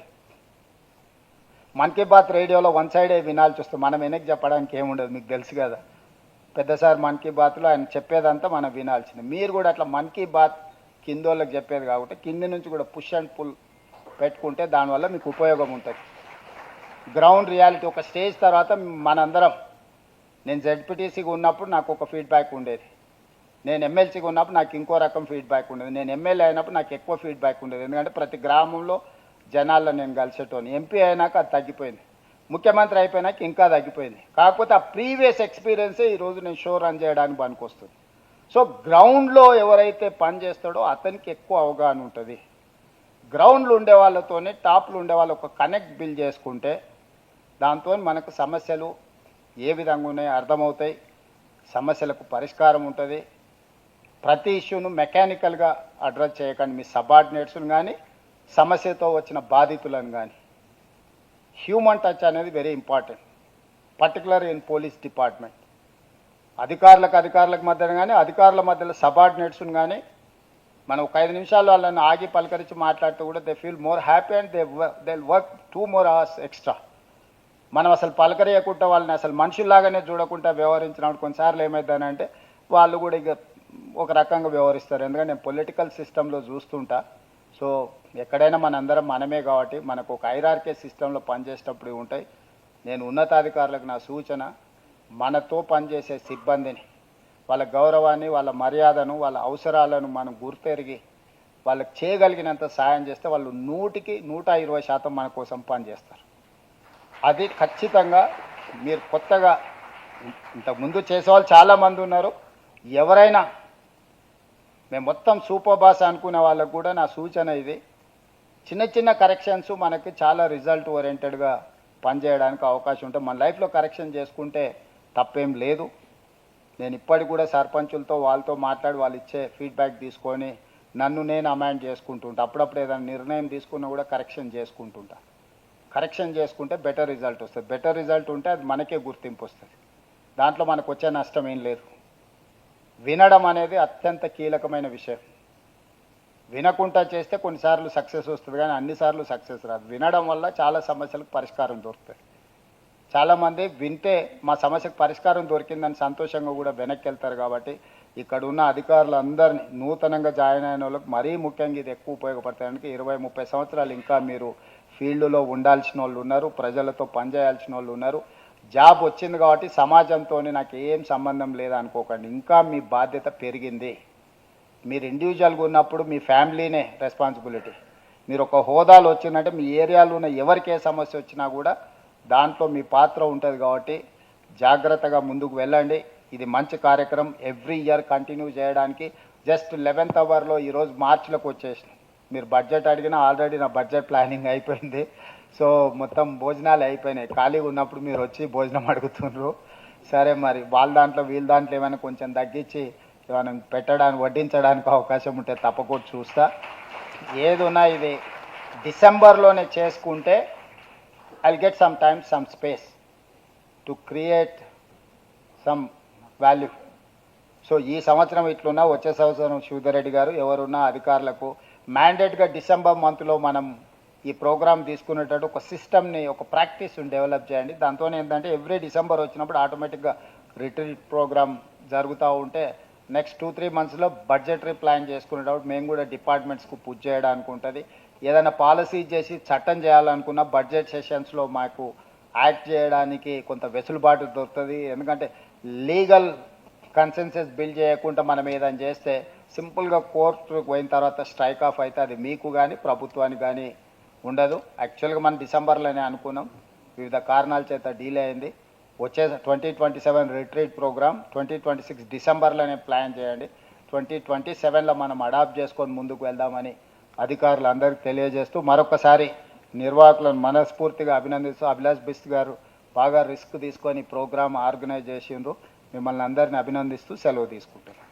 మన్ కీ బాత్ రేడియోలో వన్ సైడే వినాల్సి వస్తుంది, మనం వెనక్కి చెప్పడానికి ఏముండదు. మీకు తెలుసు కదా, పెద్దసారి మన్ కీ బాత్లో ఆయన చెప్పేదంతా మనం వినాల్సింది. మీరు కూడా అట్లా మన్ కీ బాత్ కిందోళ్ళకి చెప్పేది కాబట్టి కింది నుంచి కూడా పుష్ అండ్ పుల్ పెట్టుకుంటే దానివల్ల మీకు ఉపయోగం ఉంటుంది. గ్రౌండ్ రియాలిటీ ఒక స్టేజ్ తర్వాత మనందరం, నేను జెడ్పీటీసీగా ఉన్నప్పుడు నాకు ఒక ఫీడ్బ్యాక్ ఉండేది, నేను ఎమ్మెల్సీగా ఉన్నప్పుడు నాకు ఇంకో రకం ఫీడ్బ్యాక్ ఉండేది, నేను ఎమ్మెల్యే అయినప్పుడు నాకు ఎక్కువ ఫీడ్బ్యాక్ ఉండేది. ఎందుకంటే ప్రతి గ్రామంలో జనాల్లో నేను కలిసేటోని. ఎంపీ అయినాక అది తగ్గిపోయింది, ముఖ్యమంత్రి అయిపోయినాక ఇంకా తగ్గిపోయింది. కాకపోతే ఆ ప్రీవియస్ ఎక్స్పీరియన్సే ఈరోజు నేను షో రన్ చేయడానికి పనికొస్తుంది. సో గ్రౌండ్లో ఎవరైతే పని చేస్తాడో అతనికి ఎక్కువ అవగాహన ఉంటుంది. గ్రౌండ్లో ఉండే వాళ్ళతోనే టాప్లో ఉండే వాళ్ళు ఒక కనెక్ట్ బిల్డ్ చేసుకుంటే దాంతో మనకు సమస్యలు ఏ విధంగా ఉన్నాయో అర్థమవుతాయి, సమస్యలకు పరిష్కారం ఉంటుంది. ప్రతి ఇష్యూను మెకానికల్గా అడ్రస్ చేయకండి. మీ సబార్డినేట్స్ను కానీ సమస్యతో వచ్చిన బాధితులను కానీ హ్యూమన్ టచ్ అనేది very important, particular in police department. అధికారులకు మధ్యన కానీ అధికారుల మధ్యలో సబార్డినేట్స్ను కానీ మనం ఒక 5 నిమిషాలు వాళ్ళని ఆగి పలకరించి మాట్లాడితే కూడా they feel more happy and they work 2 more hours extra. మనం అసలు పలకరియకుండా వాళ్ళని అసలు మనుషుల్లాగానే చూడకుండా వ్యవహరించినప్పుడు కొన్నిసార్లు ఏమైందనంటే వాళ్ళు కూడా ఇక ఒక రకంగా వ్యవహరిస్తారు. ఎందుకంటే నేను పొలిటికల్ సిస్టంలో చూస్తుంటా. సో ఎక్కడైనా మనందరం మనమే కాబట్టి మనకు ఒక హైరార్కీ సిస్టంలో పనిచేసేటప్పుడు ఇవి ఉంటాయి. నేను ఉన్నతాధికారులకు నా సూచన, మనతో పనిచేసే సిబ్బందిని, వాళ్ళ గౌరవాన్ని, వాళ్ళ మర్యాదను, వాళ్ళ అవసరాలను మనం గుర్తెరిగి వాళ్ళకి చేయగలిగినంత సాయం చేస్తే వాళ్ళు 100కి 120% మన కోసం పనిచేస్తారు. అది ఖచ్చితంగా మీరు కొత్తగా ఇంతకుముందు చేసేవాళ్ళు చాలామంది ఉన్నారు. ఎవరైనా మేము మొత్తం సూపర్ బాస్ అనుకునే వాళ్ళకు కూడా నా సూచన ఇది. చిన్న చిన్న కరెక్షన్స్ మనకి చాలా రిజల్ట్ ఓరియంటెడ్గా పనిచేయడానికి అవకాశం ఉంటుంది. మన లైఫ్లో కరెక్షన్ చేసుకుంటే తప్పేం లేదు. నేను ఇప్పటికి కూడా సర్పంచులతో వాళ్ళతో మాట్లాడి వాళ్ళు ఇచ్చే ఫీడ్బ్యాక్ తీసుకొని నన్ను నేను అమెండ్ చేసుకుంటుంటా. అప్పుడప్పుడు ఏదైనా నిర్ణయం తీసుకున్నా కూడా కరెక్షన్ చేసుకుంటుంటా. కరెక్షన్ చేసుకుంటే బెటర్ రిజల్ట్ వస్తుంది. బెటర్ రిజల్ట్ ఉంటే అది మనకే గుర్తింపు వస్తుంది. దాంట్లో మనకు వచ్చే నష్టం ఏం లేదు. వినడం అనేది అత్యంత కీలకమైన విషయం. వినకుండా చేస్తే కొన్నిసార్లు సక్సెస్ వస్తుంది, కానీ అన్నిసార్లు సక్సెస్ రాదు. వినడం వల్ల చాలా సమస్యలకు పరిష్కారం దొరుకుతుంది. చాలామంది వింటే మా సమస్యకు పరిష్కారం దొరికిందని సంతోషంగా కూడా వెనక్కి వెళ్తారు. కాబట్టి ఇక్కడ ఉన్న అధికారులందరినీ, నూతనంగా జాయిన్ అయిన వాళ్ళకి మరీ ముఖ్యంగా ఇది ఎక్కువ ఉపయోగపడతానికి 20-30 సంవత్సరాలు ఇంకా మీరు ఫీల్డ్లో ఉండాల్సిన వాళ్ళు ఉన్నారు, ప్రజలతో పనిచేయాల్సిన వాళ్ళు ఉన్నారు. జాబ్ వచ్చింది కాబట్టి సమాజంతో నాకు ఏం సంబంధం లేదనుకోకండి. ఇంకా మీ బాధ్యత పెరిగింది. మీరు ఇండివిజువల్గా ఉన్నప్పుడు మీ ఫ్యామిలీనే రెస్పాన్సిబిలిటీ. మీరు ఒక హోదాలో వచ్చిందంటే మీ ఏరియాలో ఉన్న ఎవరికి ఏ సమస్య వచ్చినా కూడా దాంట్లో మీ పాత్ర ఉంటుంది. కాబట్టి జాగ్రత్తగా ముందుకు వెళ్ళండి. ఇది మంచి కార్యక్రమం. ఎవ్రీ ఇయర్ కంటిన్యూ చేయడానికి జస్ట్ 11th అవర్లో ఈరోజు మార్చిలోకి వచ్చేసిన. మీరు బడ్జెట్ అడిగినా ఆల్రెడీ నా బడ్జెట్ ప్లానింగ్ అయిపోయింది. సో మొత్తం భోజనాలు అయిపోయినాయి. ఖాళీగా ఉన్నప్పుడు మీరు వచ్చి భోజనం అడుగుతున్నారు. సరే, మరి వాళ్ళ దాంట్లో వీళ్ళ దాంట్లో ఏమైనా కొంచెం తగ్గించి ఏమైనా పెట్టడానికి, వడ్డించడానికి అవకాశం ఉంటే తప్పకుండా చూస్తా. ఏదున్నా ఇది డిసెంబర్లోనే చేసుకుంటే I'll get some time, some space to create some value. So ఈ సంవత్సరం ఇట్లున్నా వచ్చే సంవత్సరం శివధరెడ్డి గారు ఎవరున్నా అధికారులకు మ్యాండేట్గా డిసెంబర్ మంత్లో మనం ఈ ప్రోగ్రామ్ తీసుకునేటట్టు ఒక సిస్టమ్ని, ఒక ప్రాక్టీస్ని డెవలప్ చేయండి. దాంతో ఏంటంటే ఎవ్రీ డిసెంబర్ వచ్చినప్పుడు ఆటోమేటిక్గా రిట్రీట్ ప్రోగ్రామ్ జరుగుతూ ఉంటే నెక్స్ట్ 2-3 మంత్స్లో బడ్జెటరీ ప్లాన్ చేసుకునేటప్పుడు మేము కూడా డిపార్ట్మెంట్స్కు పుష్ చేయడానికి ఉంటుంది. ఏదైనా పాలసీ చేసి చట్టం చేయాలనుకున్న బడ్జెట్ సెషన్స్లో మాకు యాక్ట్ చేయడానికి కొంత వెసులుబాటు దొరుకుతుంది. ఎందుకంటే లీగల్ కన్సెన్సెస్ బిల్డ్ చేయకుండా మనం ఏదైనా చేస్తే సింపుల్గా కోర్టుకు పోయిన తర్వాత స్ట్రైక్ ఆఫ్ అయితే అది మీకు కానీ ప్రభుత్వానికి కానీ ఉండదు. యాక్చువల్గా మనం డిసెంబర్లోనే అనుకున్నాం, వివిధ కారణాల చేత డీలే అయింది. వచ్చే 2027 రిట్రీట్ ప్రోగ్రామ్ 2026 డిసెంబర్లోనే ప్లాన్ చేయండి. 2027లో మనం అడాప్ట్ చేసుకొని ముందుకు వెళ్దామని అధికారులందరికీ తెలియజేస్తూ మరొకసారి నిర్వాహకులను మనస్ఫూర్తిగా అభినందిస్తూ, అభిలాష్ బిస్ట్ గారు బాగా రిస్క్ తీసుకొని ప్రోగ్రామ్ ఆర్గనైజ్ చేసిండ్రు. మిమ్మల్ని అందరినీ అభినందిస్తూ సెలవు తీసుకుంటున్నాను.